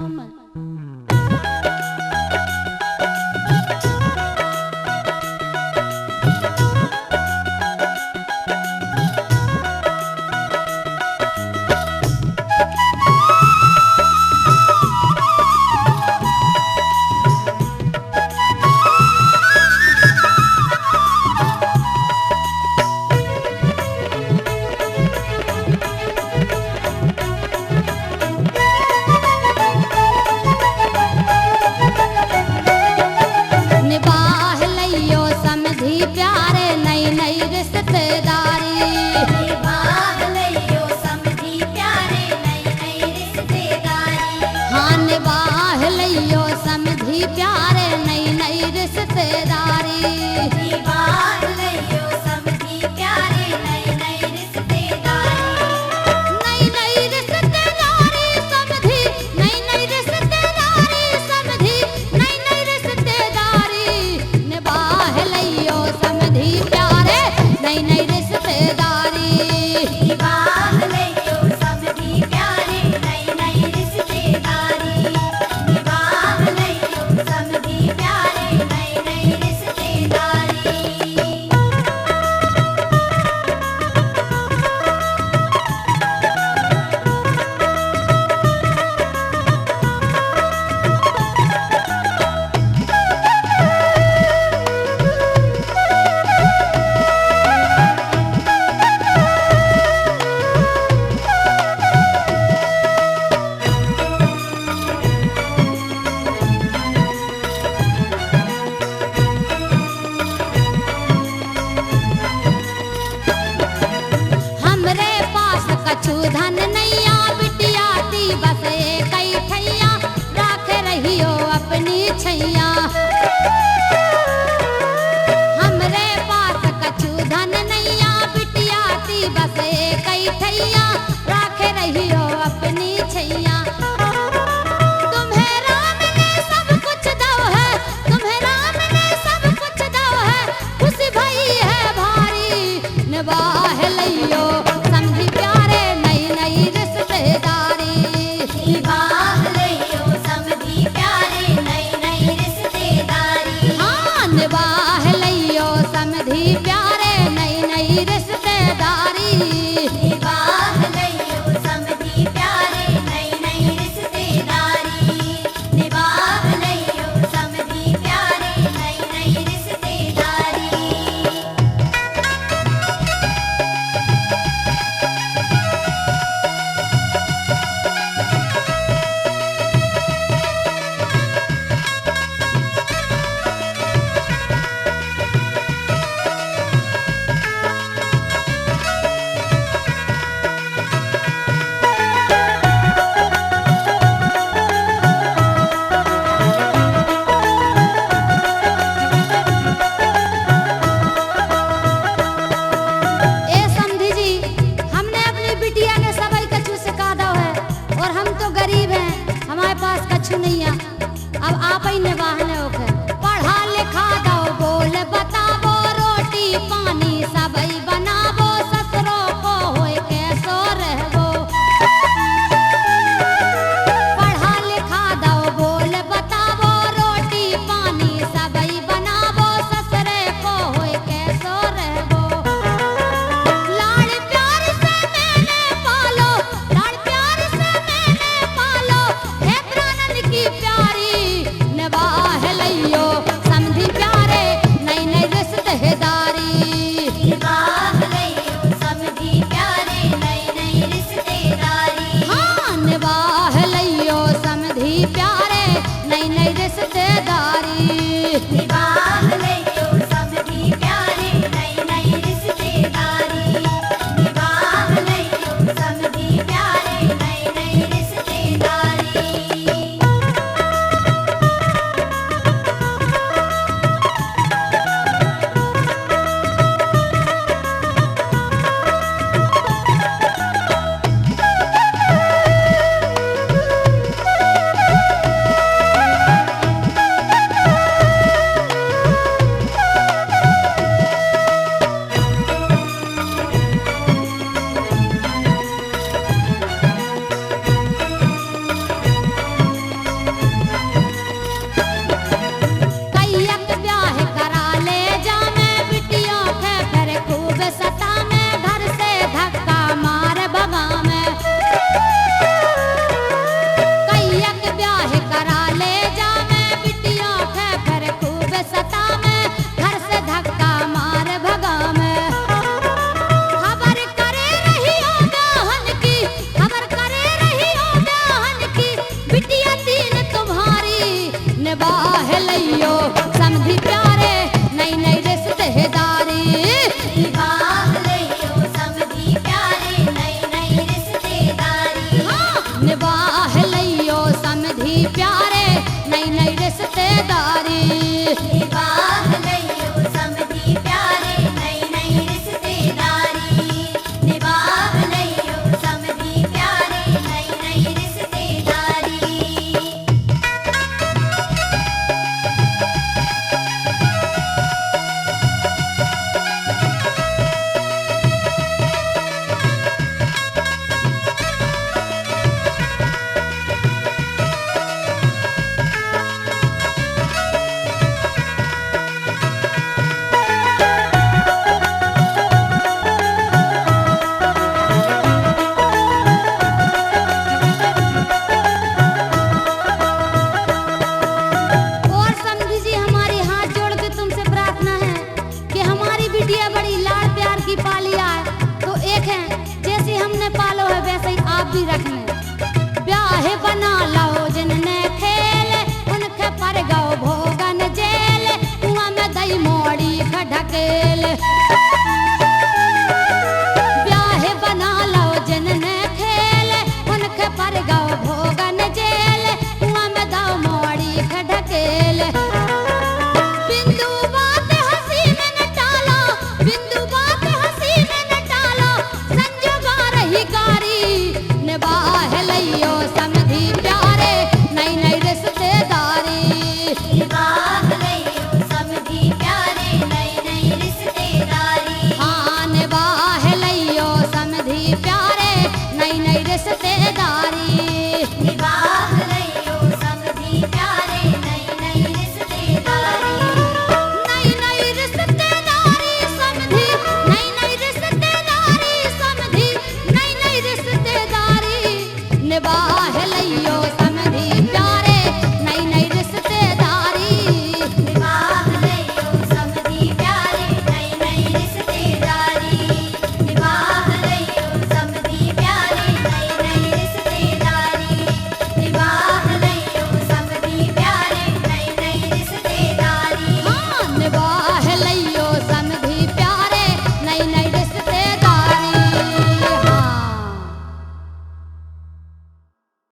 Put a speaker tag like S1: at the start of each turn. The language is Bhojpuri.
S1: हूँ मैं। निभाह लियो समधी प्यारे नई नई रिश्तेदारी।
S2: निभाह लियो समधी प्यारे नई नई रिश्तेदारी।
S1: हाँ निभाह लियो समधी प्यारे नई नई रिश्तेदारी।
S2: निभाह लियो समधी प्यारे नई नई रिश्तेदारी।
S1: नई नई रिश्तेदारी समधी नई नई रिश्तेदारी समधी नई नई रिश्तेदारी। निभाह लियो समधी प्यारे नई नई रिश्तेदारी।
S2: निभाह लियो समधी प्यारे नई नई रिश्तेदारी। निभाह लियो समधी प्यारे नई नई रिश्तेदारी।
S1: हमरे पास कछु धन नैया बिटिया ती बस कई ठैया राख रहियो अपनी छैया। हमरे पास कछु धन नैया बिटिया ती बस कई ठैया राख रहियो अपनी छैया। तुम्हें राम ने सब कुछ दो है, तुम्हें राम ने सब कुछ दो है, खुशी भई है भारी। निभाह लियो समधी प्यारे नई नई रिश्तेदारी।
S2: निभाह लियो समधी प्यारे नई नई रिश्तेदारी।
S1: हाँ निभाह लियो समधी प्यारे नई नई रिश्तेदारी।
S2: निभाह लियो समधी प्यारे नई नई रिश्तेदारी। निभाह लियो समधी प्यारे नई नई रिश्तेदारी।
S1: ए समधी जी हमने अपनी बिटिया के सबई कछु सिखा दो है और हम तो गरीब हैं हमारे पास कछु नहीं है। अब आप ही निभाने होके पढ़ा लिखा दो बोल बतावो रोटी पानी सबई बनावो ससुरों को होए कैसो रहबो। पढ़ा लिखा दो बोल बतावो रोटी पानी सबई बनावो ससुरे को होए कैसो रहबो। लाड़ प्यार से मैंने पालो, लाड़ प्यार से मैंने पालो, है प्राणन की प्यारी। निभाह लास्ट में ब्याह बना लो जिनने खेल उनके पर गो भोगन जेल कुआं में दई मोड़ी ढकेल ब्याह बना लो जिनने खेल उनके पर गो भोगन जेल कुआं में दो मोड़ी ढकेल बिंदु बात हंसी में न टालो बिंदु बात हंसी में न टालो संजोगा रही गारी निभाह लियो समधी प्यारे नई नई रिश्तेदारी
S2: निभाह लियो समधी प्यारे नई नई रिश्तेदारी
S1: हाँ निभाह लियो समधी प्यारे नई नई रिश्तेदारी
S2: निभाह लियो समधी प्यारे नई नई रिश्तेदारी
S1: नई नई रिश्तेदारी समधी नई नई रिश्तेदारी समधी नई नई रिश्तेदारी निभाह